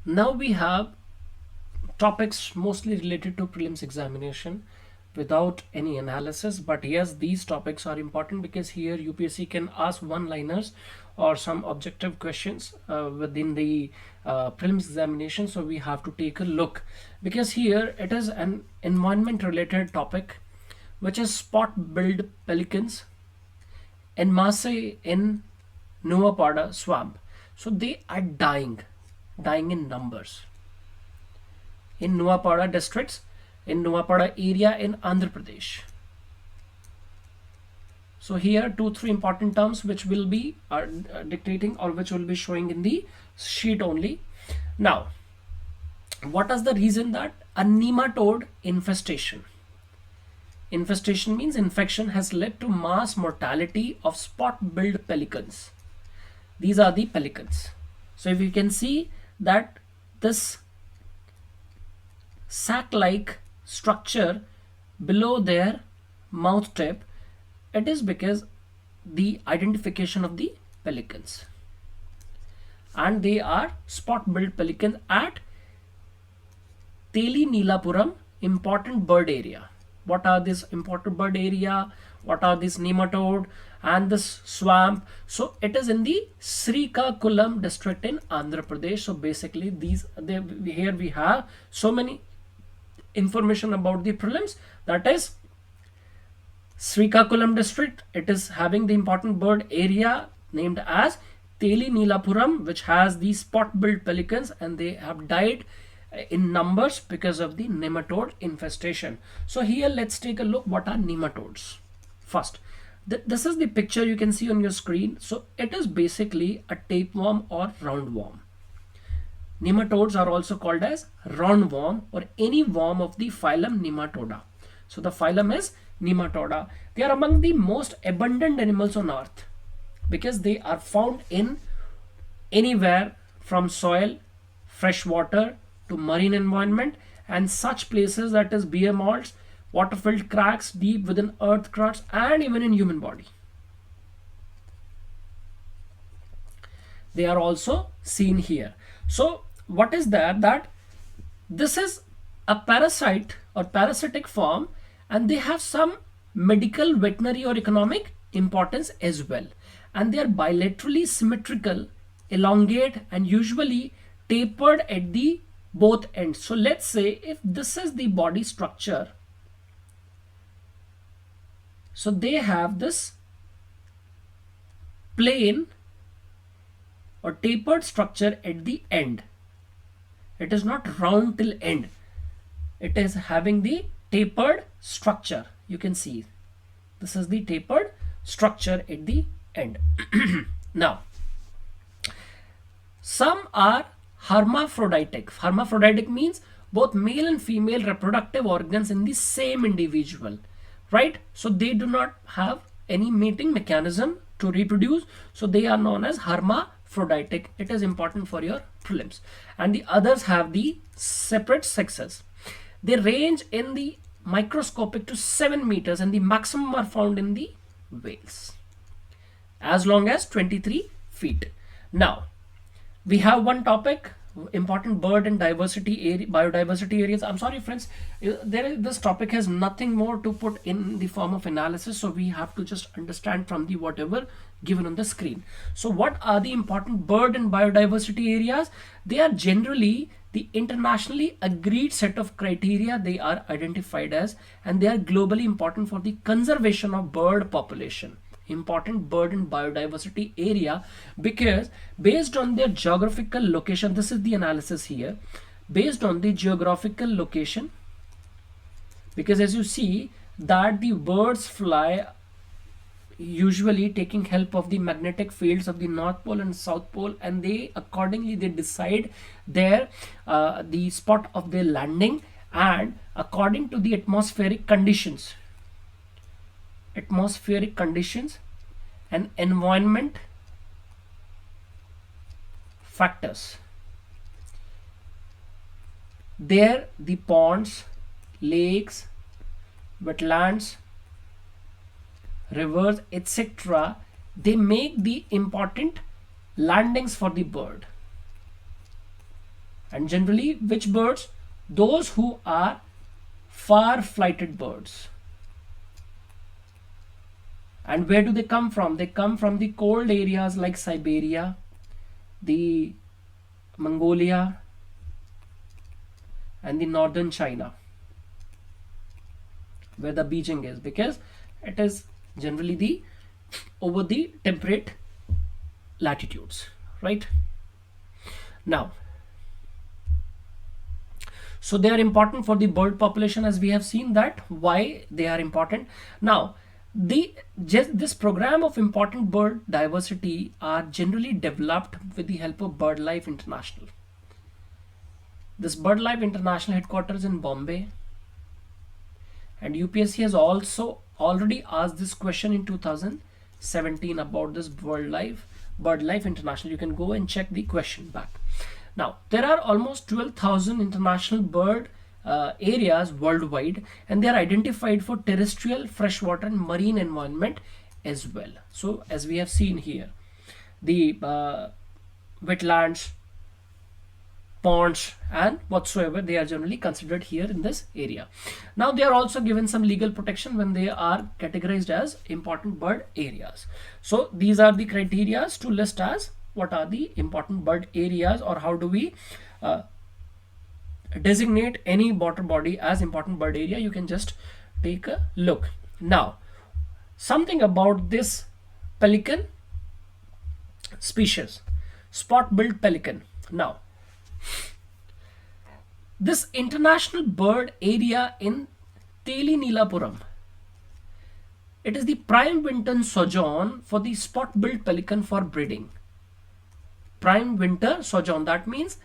Now we have topics mostly related to prelims examination without any analysis, but yes, these topics are important because here UPSC can ask one liners or some objective questions within the prelims examination. So we have to take a look, because here it is an environment related topic, which is spot billed pelicans en masse in Nuapada swamp. So they are dying in numbers in Nuapada districts, in Nuapada area in Andhra Pradesh. So here 2-3 important terms which will be dictating, or which will be showing in the sheet only. Now, what is the reason that a nematode infestation? Infestation means infection has led to mass mortality of spot-billed pelicans. These are the pelicans. So if you can see that this sac-like structure below their mouth tip, it is because the identification of the pelicans, and they are spot-billed pelicans at Teli Neelapuram important bird area. What are this important bird area? What are this nematode and this swamp? So it is in the Srikakulam district in Andhra Pradesh. So basically here we have so many information about the prelims. That is Srikakulam district. It is having the important bird area named as Teli Neelapuram, which has these spot-billed pelicans, and they have died in numbers because of the nematode infestation. So here let's take a look what are nematodes. First, this is the picture you can see on your screen. So it is basically a tapeworm or roundworm. Nematodes are also called as roundworm or any worm of the phylum Nematoda. So the phylum is Nematoda. They are among the most abundant animals on earth because they are found in anywhere from soil, fresh water to marine environment, and such places that is beer malts, water-filled cracks deep within earth crust, and even in human body. They are also seen here. So what is that this is a parasite or parasitic form, and they have some medical, veterinary or economic importance as well, and they are bilaterally symmetrical, elongate, and usually tapered at the both ends. So let's say if this is the body structure, so they have this plain or tapered structure at the end. It is not round till end. It is having the tapered structure. You can see this is the tapered structure at the end. Now, some are hermaphroditic. Hermaphroditic means both male and female reproductive organs in the same individual, right? So they do not have any mating mechanism to reproduce, so they are known as hermaphroditic. It is important for your prelims. And the others have the separate sexes. They range in the microscopic to 7 meters, and the maximum are found in the whales as long as 23 feet. Now we have one topic, important bird and biodiversity areas. I'm sorry friends, this topic has nothing more to put in the form of analysis, so we have to just understand from the whatever given on the screen. So what are the important bird and biodiversity areas? They are generally the internationally agreed set of criteria they are identified as, and they are globally important for the conservation of bird population. Important bird and biodiversity area because based on their geographical location, this is the analysis here, based on the geographical location, because as you see that the birds fly usually taking help of the magnetic fields of the North Pole and South Pole, and they accordingly they decide their the spot of their landing, and according to the atmospheric conditions and environment factors. There the ponds, lakes, wetlands, rivers, etc., they make the important landings for the bird. And generally, which birds? Those who are far flighted birds. And where do they come from? They come from the cold areas like Siberia, the Mongolia, and the northern China, where the beaching is, because it is generally the over the temperate latitudes, right? Now, so they are important for the bird population, as we have seen that why they are important. Now, this program of important bird diversity are generally developed with the help of BirdLife International. This BirdLife International headquarters in Bombay, and UPSC has also already asked this question in 2017 about this BirdLife International. You can go and check the question back. Now, there are almost 12,000 international bird areas worldwide, and they are identified for terrestrial, freshwater, and marine environment as well. So, as we have seen here, the wetlands, ponds, and whatsoever, they are generally considered here in this area. Now, they are also given some legal protection when they are categorized as important bird areas. So, these are the criteria to list as what are the important bird areas, or how do we designate any water body as important bird area. You can just take a look. Now, something about this pelican species, spot-billed pelican. Now, this international bird area in Telinilapuram, it is the prime winter sojourn for the spot-billed pelican for breeding. Prime winter sojourn, that means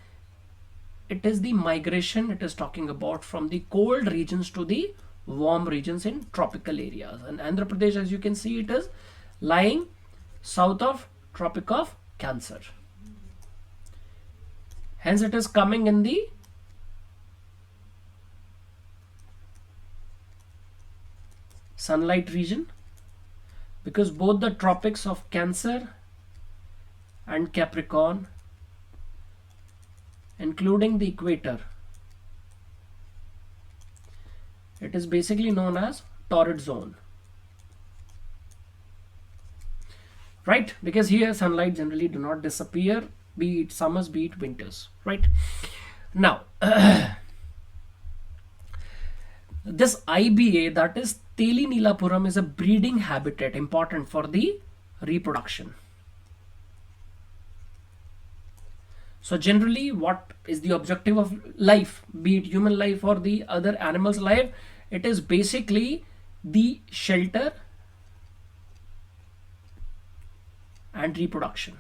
it is the migration it is talking about from the cold regions to the warm regions in tropical areas. And Andhra Pradesh, as you can see, it is lying south of Tropic of Cancer. Hence, it is coming in the sunlight region, because both the tropics of Cancer and Capricorn, including the equator, it is basically known as torrid zone, right? Because here sunlight generally do not disappear, be it summers, be it winters, right? Now, this IBA, that is Telinilapuram, is a breeding habitat important for the reproduction. So generally, what is the objective of life, be it human life or the other animals' life? It is basically the shelter and reproduction.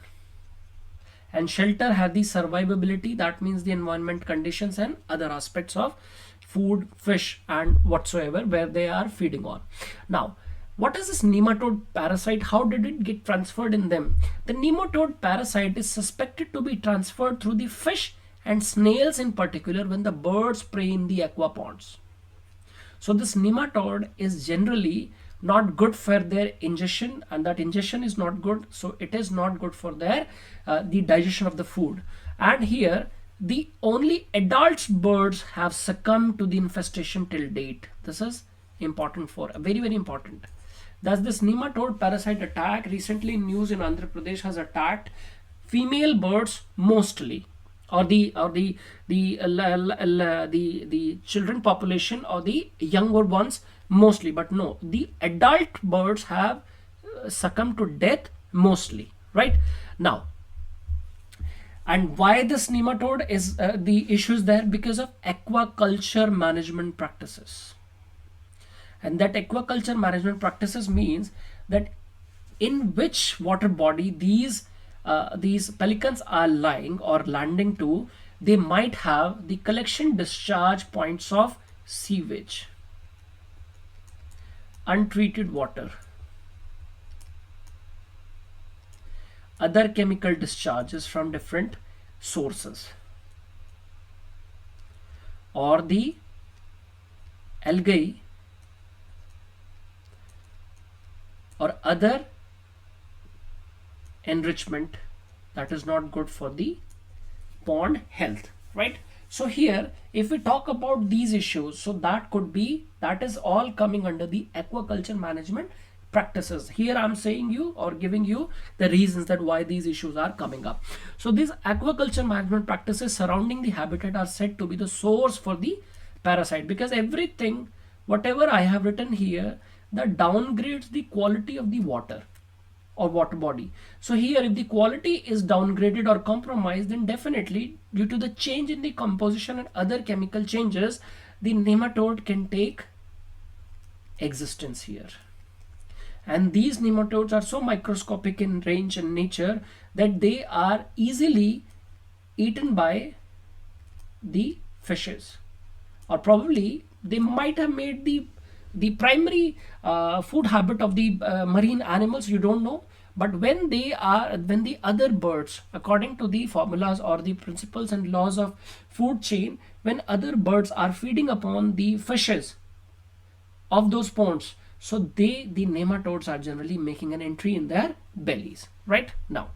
And shelter has the survivability, that means the environment conditions and other aspects of food, fish, and whatsoever where they are feeding on. Now, what is this nematode parasite? How did it get transferred in them? The nematode parasite is suspected to be transferred through the fish and snails in particular when the birds prey in the aqua ponds. So this nematode is generally not good for their ingestion, and that ingestion is not good, so it is not good for their the digestion of the food. And here the only adult birds have succumbed to the infestation till date. This is important, for very, very important. Thus, this nematode parasite attack recently in news in Andhra Pradesh has attacked female birds mostly, or the children population or the younger ones mostly, but no, the adult birds have succumbed to death mostly, right? Now, and why this nematode is the issues there? Because of aquaculture management practices. And that aquaculture management practices means that in which water body these pelicans are lying or landing to, they might have the collection discharge points of sewage, untreated water, other chemical discharges from different sources, or the algae or other enrichment that is not good for the pond health. right? So here, if we talk about these issues, so that is all coming under the aquaculture management practices. Here I'm saying you or giving you the reasons that why these issues are coming up. So these aquaculture management practices surrounding the habitat are said to be the source for the parasite, because everything, whatever I have written here, that downgrades the quality of the water or water body. So here, if the quality is downgraded or compromised, then definitely due to the change in the composition and other chemical changes, the nematode can take existence here. And these nematodes are so microscopic in range and nature that they are easily eaten by the fishes, or probably they might have made the primary food habit of the marine animals, you don't know. But when the other birds, according to the formulas or the principles and laws of food chain, when other birds are feeding upon the fishes of those ponds, so the nematodes are generally making an entry in their bellies. Right now,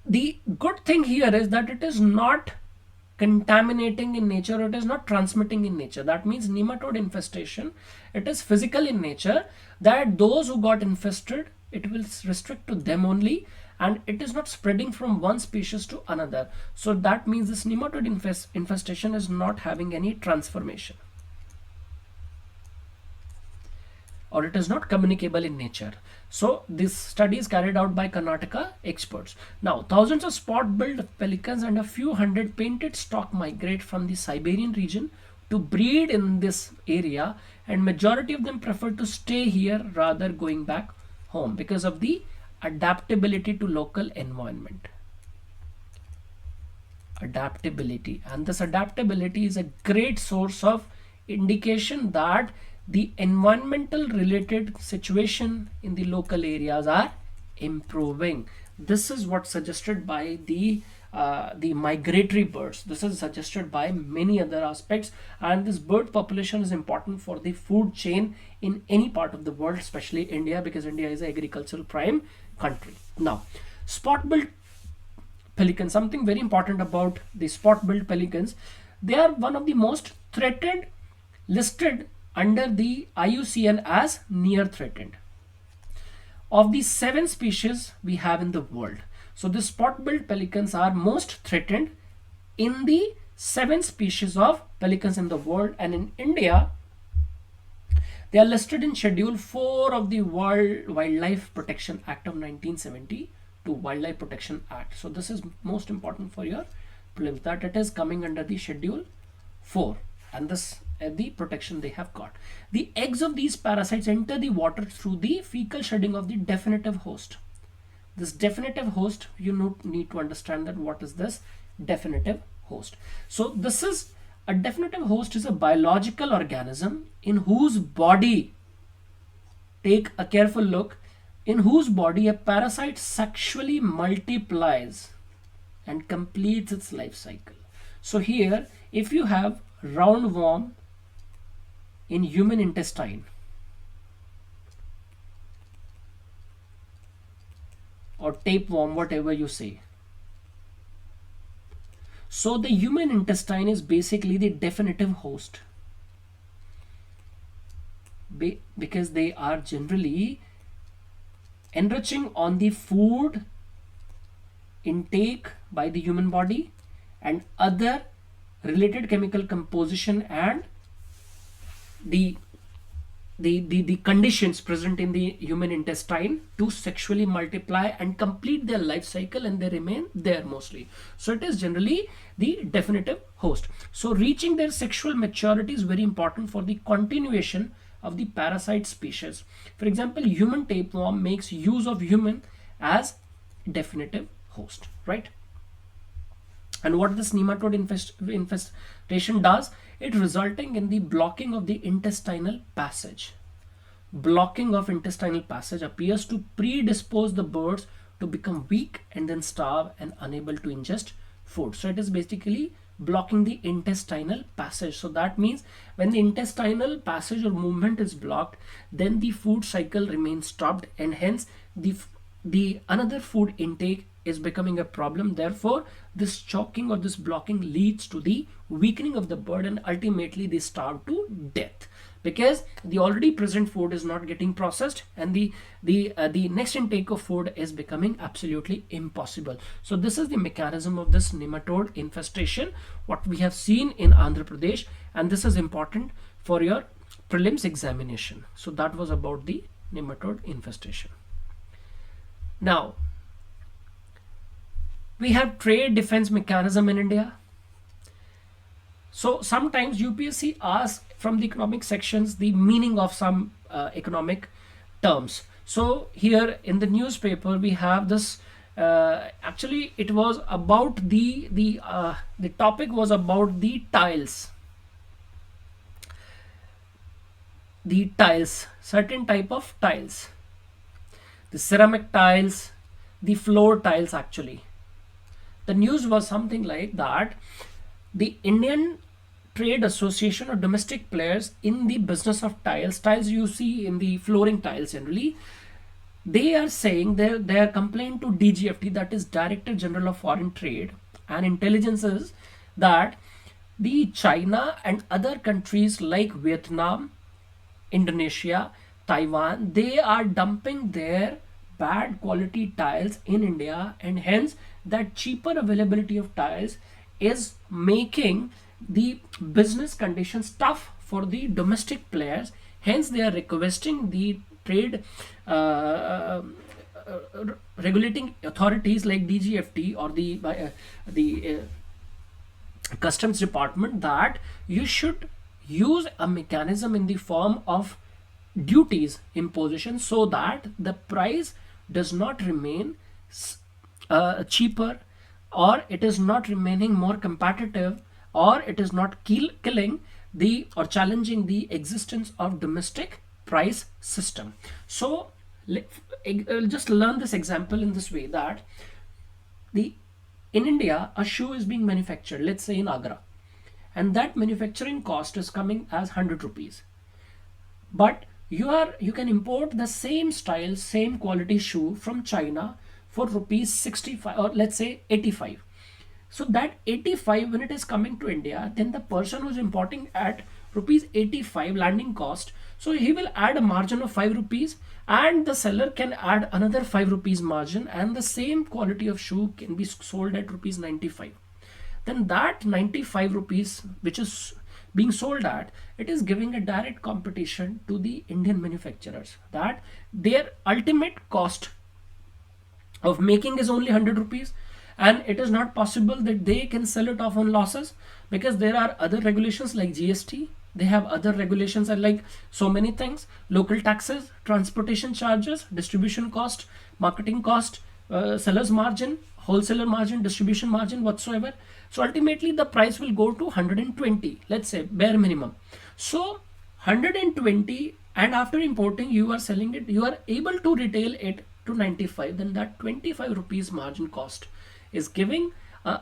the good thing here is that it is not contaminating in nature, it is not transmitting in nature. That means nematode infestation, it is physical in nature, that those who got infested, it will restrict to them only, and it is not spreading from one species to another. So that means this nematode infestation is not having any transformation, or it is not communicable in nature. So this study is carried out by Karnataka experts. Now, thousands of spot-billed pelicans and a few hundred painted stock migrate from the Siberian region to breed in this area, and majority of them prefer to stay here rather going back home because of the adaptability to local environment. Adaptability, and this adaptability is a great source of indication that the environmental related situation in the local areas are improving. This is what suggested by the migratory birds. This is suggested by many other aspects, and this bird population is important for the food chain in any part of the world, especially India, because India is an agricultural prime country. Now, spot-billed pelicans, something very important about the spot-billed pelicans, they are one of the most threatened, listed under the IUCN as near threatened of the 7 species we have in the world. So the spot-billed pelicans are most threatened in the 7 species of pelicans in the world, and in India they are listed in Schedule 4 of the World Wildlife Protection Act of 1972, Wildlife Protection Act. So this is most important for your prelims, that it is coming under the Schedule 4, and this the protection they have got. The eggs of these parasites enter the water through the fecal shedding of the definitive host. This definitive host, you need to understand that what is this definitive host. So this is a definitive host is a biological organism in whose body, take a careful look, in whose body a parasite sexually multiplies and completes its life cycle. So here, if you have roundworm in human intestine, or tapeworm, whatever you say, so the human intestine is basically the definitive host, because they are generally enriching on the food intake by the human body and other related chemical composition and the conditions present in the human intestine to sexually multiply and complete their life cycle, and they remain there mostly. So it is generally the definitive host. So reaching their sexual maturity is very important for the continuation of the parasite species. For example, human tapeworm makes use of human as definitive host, right? And what this nematode infestation does, it resulting in the blocking of the intestinal passage. Blocking of intestinal passage appears to predispose the birds to become weak and then starve and unable to ingest food. So it is basically blocking the intestinal passage. So that means when the intestinal passage or movement is blocked, then the food cycle remains stopped, and hence the the another food intake is becoming a problem. Therefore, this choking or this blocking leads to the weakening of the bird, and ultimately they starve to death because the already present food is not getting processed, and the next intake of food is becoming absolutely impossible. So this is the mechanism of this nematode infestation what we have seen in Andhra Pradesh, and this is important for your prelims examination. So that was about the nematode infestation. Now we have trade defense mechanism in India. So sometimes UPSC asks from the economic sections the meaning of some economic terms. So here in the newspaper we have this. Actually, it was about the topic was about the tiles. The tiles, certain type of tiles, the ceramic tiles, the floor tiles. Actually, the news was something like that. The Indian Trade Association or domestic players in the business of tiles you see in the flooring tiles generally, they are saying their complaint to DGFT, that is Director General of Foreign Trade and Intelligence, is that the China and other countries like Vietnam, Indonesia, Taiwan, they are dumping their bad quality tiles in India, and hence that cheaper availability of tiles is making the business conditions tough for the domestic players. Hence they are requesting the trade regulating authorities like DGFT or the customs department that you should use a mechanism in the form of duties imposition so that the price does not remain cheaper, or it is not remaining more competitive, or it is not killing the or challenging the existence of domestic price system. So just learn this example in this way, that in India a shoe is being manufactured, let's say in Agra, and that manufacturing cost is coming as 100 rupees, but you can import the same style, same quality shoe from China for rupees 65 or let's say 85. So that 85, when it is coming to India, then the person who is importing at rupees 85 landing cost, so he will add a margin of 5 rupees, and the seller can add another 5 rupees margin, and the same quality of shoe can be sold at rupees 95. Then that 95 rupees which is being sold at, it is giving a direct competition to the Indian manufacturers, that their ultimate cost of making is only 100 rupees, and it is not possible that they can sell it off on losses, because there are other regulations like GST, they have other regulations and like so many things, local taxes, transportation charges, distribution cost, marketing cost, seller's margin, wholesaler margin, distribution margin, whatsoever. So ultimately the price will go to 120, let's say bare minimum. So 120, and after importing you are selling it, you are able to retail it to 95, then that 25 rupees margin cost is giving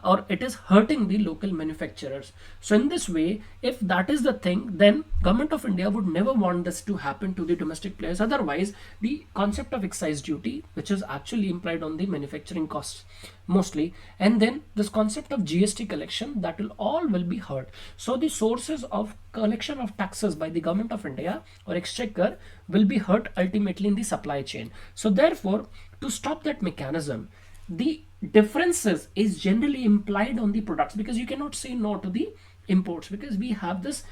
or it is hurting the local manufacturers. So in this way, if that is the thing, then government of India would never want this to happen to the domestic players. Otherwise, the concept of excise duty, which is actually implied on the manufacturing costs mostly, and then this concept of GST collection, that will be hurt. So the sources of collection of taxes by the government of India or exchequer will be hurt ultimately in the supply chain. So therefore, to stop that mechanism, the differences is generally implied on the products, because you cannot say no to the imports, because we have this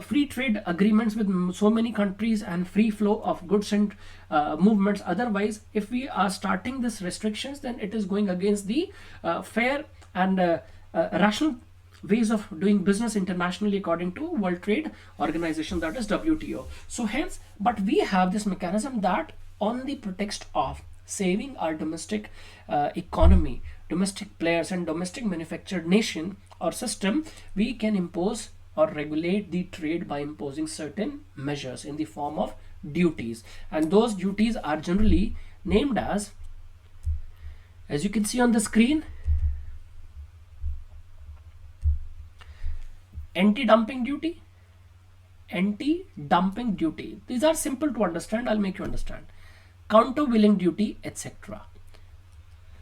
free trade agreements with so many countries and free flow of goods and movements. Otherwise, if we are starting this restrictions, then it is going against the fair and rational ways of doing business internationally according to World Trade Organization, that is WTO. So hence, but we have this mechanism that on the pretext of saving our domestic economy, domestic players and domestic manufactured nation or system, we can impose or regulate the trade by imposing certain measures in the form of duties, and those duties are generally named as you can see on the screen, anti-dumping duty, anti-dumping duty. These are simple to understand, I'll make you understand. countervailing duty, etc.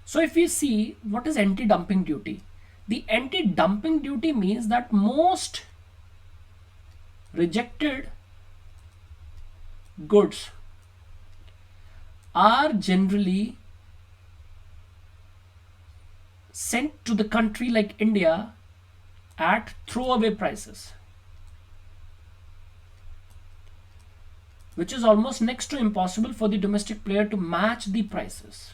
So if you see what is anti-dumping duty, the anti-dumping duty means that most rejected goods are generally sent to the country like India at throwaway prices, which is almost next to impossible for the domestic player to match the prices.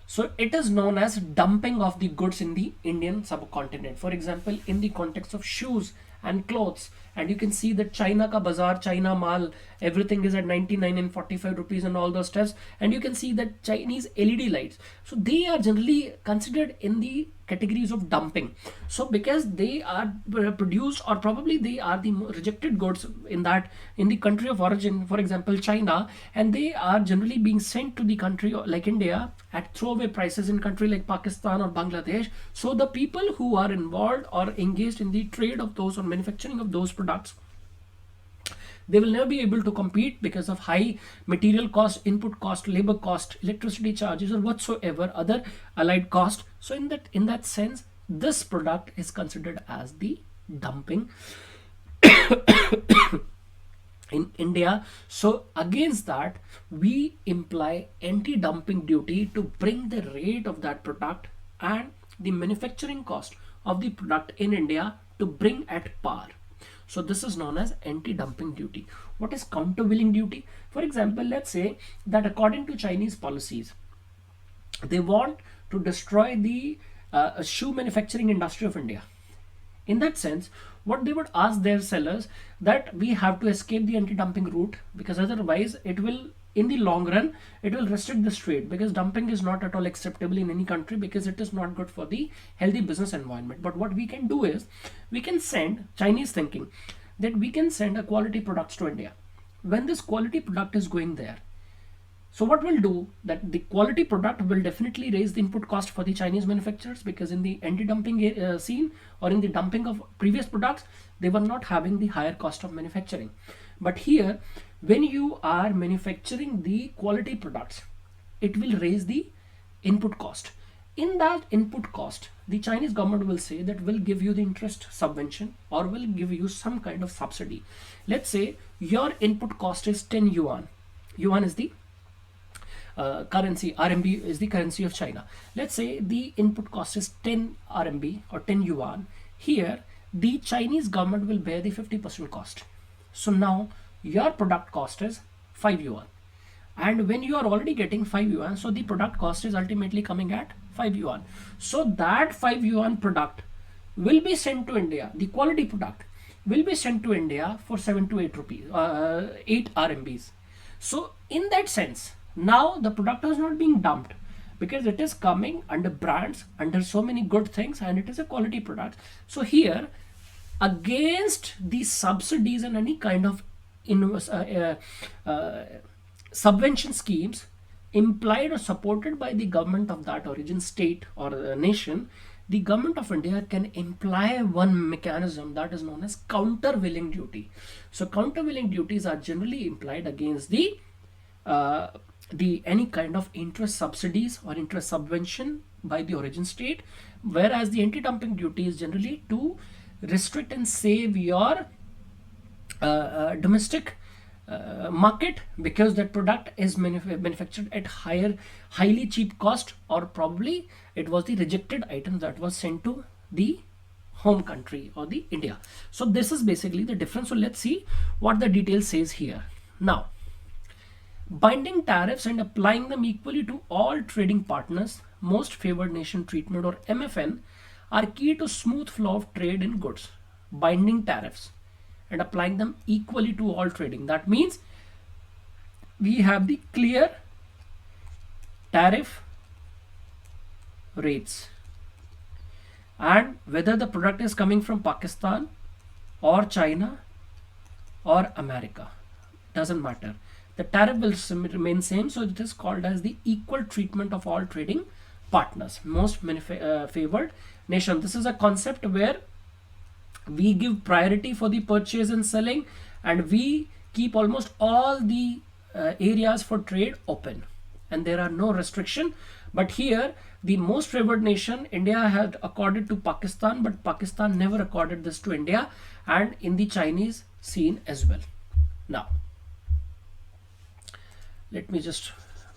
So it is known as dumping of the goods in the Indian subcontinent. For example, in the context of shoes and clothes, and you can see that China ka bazaar, China mal, everything is at 99 and 45 rupees and all those stuffs. And you can see that Chinese LED lights, so they are generally considered in the categories of dumping. So because they are produced, or probably they are the rejected goods in the country of origin, for example China, and they are generally being sent to the country like India at throwaway prices in country like Pakistan or Bangladesh. So the people who are involved or engaged in the trade of those or manufacturing of those products, they will never be able to compete because of high material cost, input cost, labor cost, electricity charges, or whatsoever other allied cost. So in that sense, this product is considered as the dumping in India. So against that, we imply anti-dumping duty to bring the rate of that product and the manufacturing cost of the product in India to bring at par. So this is known as anti-dumping duty. What is countervailing duty? For example, let's say that according to Chinese policies, they want to destroy the shoe manufacturing industry of India. In that sense, what they would ask their sellers, that we have to escape the anti-dumping route, because otherwise it will, in the long run, it will restrict this trade, because dumping is not at all acceptable in any country, because it is not good for the healthy business environment. But what we can do is, we can send, Chinese thinking, that we can send a quality products to India. When this quality product is going there, so what we'll do, that the quality product will definitely raise the input cost for the Chinese manufacturers, because in the anti-dumping scene, or in the dumping of previous products, they were not having the higher cost of manufacturing. But here, when you are manufacturing the quality products, it will raise the input cost. In that input cost, the Chinese government will say that we'll give you the interest subvention, or will give you some kind of subsidy. Let's say your input cost is 10 yuan. Yuan is the currency, RMB is the currency of China. Let's say the input cost is 10 RMB or 10 yuan. Here, the Chinese government will bear the 50% cost. So now your product cost is 5 yuan. And when you are already getting 5 yuan, so the product cost is ultimately coming at 5 yuan. So that 5 yuan product will be sent to India. The quality product will be sent to India for 7 to 8 rupees, 8 RMBs. So in that sense, now the product is not being dumped, because it is coming under brands, under so many good things, and it is a quality product. So here, against these subsidies and any kind of subvention schemes implied or supported by the government of that origin state or nation, the government of India can imply one mechanism that is known as countervailing duty. So countervailing duties are generally implied against the any kind of interest subsidies or interest subvention by the origin state, whereas the anti-dumping duty is generally to restrict and save your domestic market, because that product is manufactured at highly cheap cost, or probably it was the rejected item that was sent to the home country or the India. So this is basically the difference. So let's see what the detail says here. Now, binding tariffs and applying them equally to all trading partners, most favored nation treatment, or MFN, are key to smooth flow of trade in goods. Binding tariffs and applying them equally to all trading. That means we have the clear tariff rates, and whether the product is coming from Pakistan or China or America, doesn't matter. The tariff will remain same. So it is called as the equal treatment of all trading partners, most favored nation. This is a concept where we give priority for the purchase and selling, and we keep almost all the areas for trade open and there are no restriction. But here the most favored nation, India, had accorded to Pakistan, but Pakistan never accorded this to India, and in the Chinese scene as well. Now let me just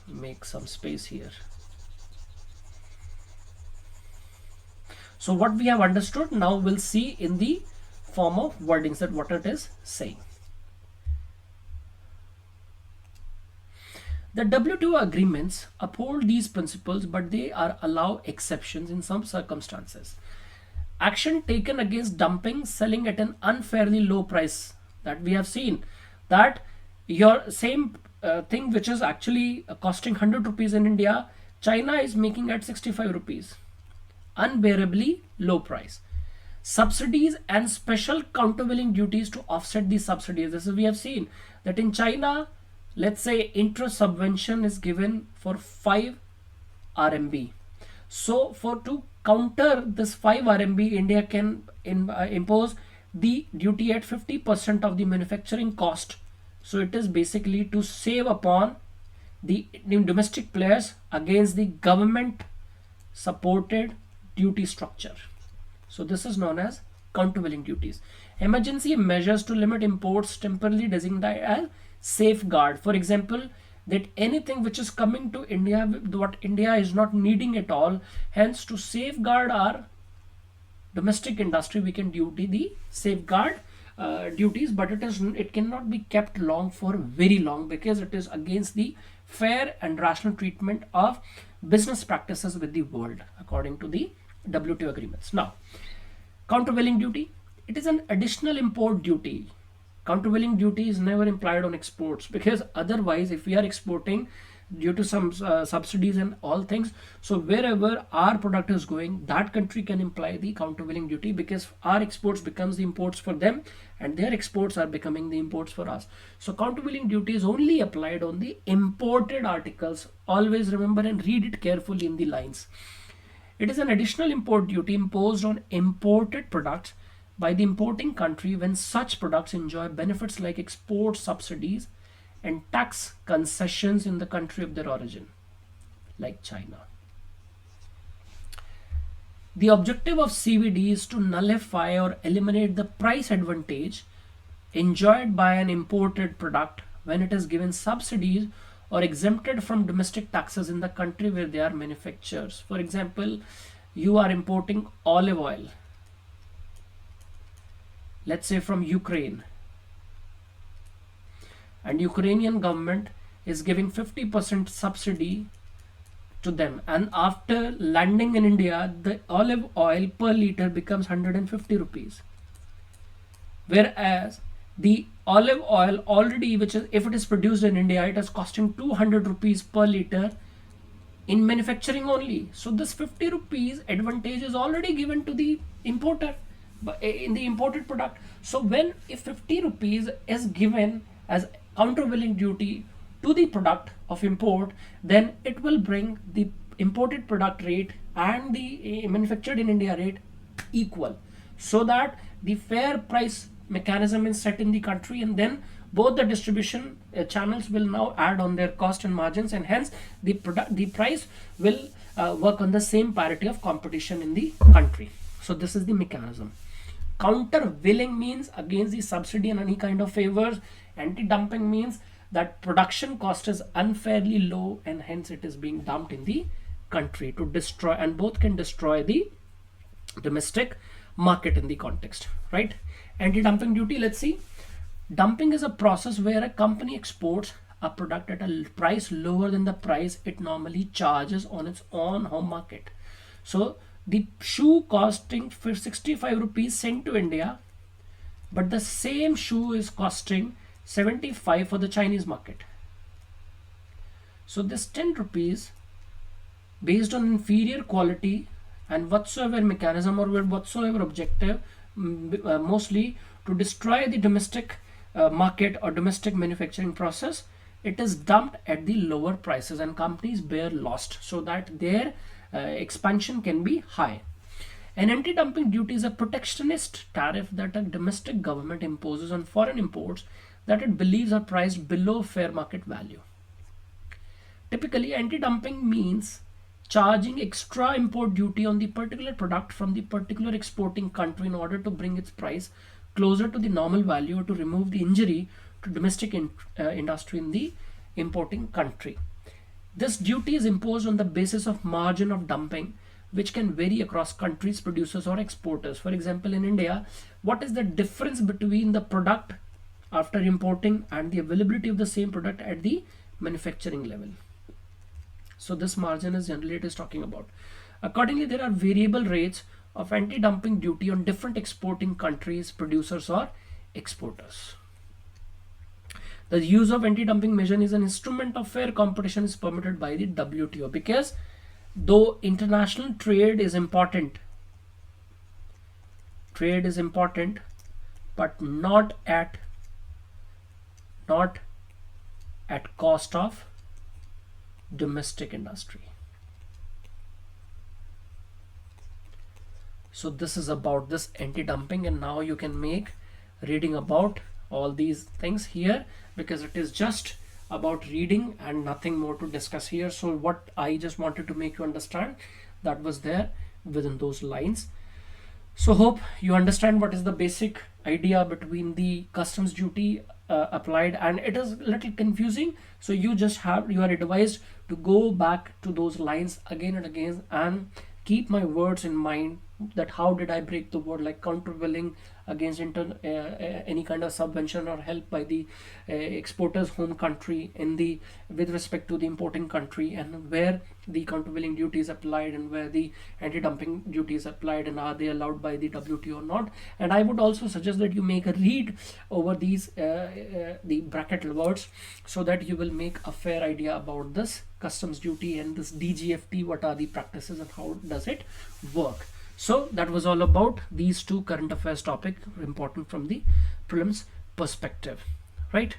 make some space here. So what we have understood, now we'll see in the form of wordings that what it is saying. The WTO agreements uphold these principles, but they are allow exceptions in some circumstances. Action taken against dumping, selling at an unfairly low price, that we have seen that your same thing which is actually costing 100 rupees in India, China is making at 65 rupees. Unbearably low price. Subsidies and special countervailing duties to offset these subsidies. This is, we have seen that in China, let's say interest subvention is given for 5 RMB. So to counter this 5 RMB, India can impose the duty at 50% of the manufacturing cost. So it is basically to save upon the domestic players against the government supported duty structure. So this is known as countervailing duties. Emergency measures to limit imports, temporarily designated as safeguard. For example, that anything which is coming to India, what India is not needing at all, hence to safeguard our domestic industry, we can duty the safeguard duties, but it cannot be kept long for very long, because it is against the fair and rational treatment of business practices with the world according to the WTO agreements. Now, countervailing duty, it is an additional import duty. Countervailing duty is never implied on exports, because otherwise if we are exporting due to some subsidies and all things, so wherever our product is going, that country can imply the countervailing duty, because our exports becomes the imports for them and their exports are becoming the imports for us. So countervailing duty is only applied on the imported articles. Always remember and read it carefully in the lines. It is an additional import duty imposed on imported products by the importing country when such products enjoy benefits like export subsidies and tax concessions in the country of their origin, like China. The objective of CVD is to nullify or eliminate the price advantage enjoyed by an imported product when it is given subsidies or exempted from domestic taxes in the country where they are manufactured. For example, you are importing olive oil, let's say from Ukraine, and Ukrainian government is giving 50% subsidy to them, and after landing in India, the olive oil per liter becomes 150 rupees, whereas the olive oil already, which is, if it is produced in India, it is costing 200 rupees per liter in manufacturing only. So this 50 rupees advantage is already given to the importer in the imported product. So when if 50 rupees is given as countervailing duty to the product of import, then it will bring the imported product rate and the manufactured in India rate equal, so that the fair price mechanism is set in the country, and then both the distribution channels will now add on their cost and margins, and hence the price will work on the same parity of competition in the country. So this is the mechanism. Countervailing means against the subsidy and any kind of favors. Anti-dumping means that production cost is unfairly low and hence it is being dumped in the country to destroy, and both can destroy the domestic market in the context, right? Anti-dumping duty, let's see. Dumping is a process where a company exports a product at a price lower than the price it normally charges on its own home market. So the shoe costing for 65 rupees sent to India, but the same shoe is costing 75 for the Chinese market. So this 10 rupees based on inferior quality and whatsoever mechanism or whatsoever objective, mostly to destroy the domestic market or domestic manufacturing process, it is dumped at the lower prices and companies bear loss so that their expansion can be high. An anti-dumping duty is a protectionist tariff that a domestic government imposes on foreign imports that it believes are priced below fair market value. Typically, anti-dumping means charging extra import duty on the particular product from the particular exporting country in order to bring its price closer to the normal value or to remove the injury to domestic industry in the importing country. This duty is imposed on the basis of margin of dumping, which can vary across countries, producers or exporters. For example, in India, what is the difference between the product after importing and the availability of the same product at the manufacturing level? So this margin is generally it is talking about. Accordingly, there are variable rates of anti-dumping duty on different exporting countries, producers or exporters. The use of anti-dumping measure is an instrument of fair competition is permitted by the WTO, because though international trade is important, but not at cost of domestic industry. So this is about this anti-dumping, and now you can make reading about all these things here, because it is just about reading and nothing more to discuss here. So what I just wanted to make you understand, that was there within those lines. So hope you understand what is the basic idea between the customs duty applied, and it is a little confusing, so you are advised to go back to those lines again and again and keep my words in mind, that how did I break the word like countervailing against any kind of subvention or help by the exporter's home country in the with respect to the importing country, and where the countervailing duty is applied and where the anti-dumping duty is applied, and are they allowed by the WTO or not. And I would also suggest that you make a read over these the bracket words, so that you will make a fair idea about this customs duty and this DGFT, what are the practices and how does it work. So that was all about these two current affairs topic, important from the prelims perspective, right?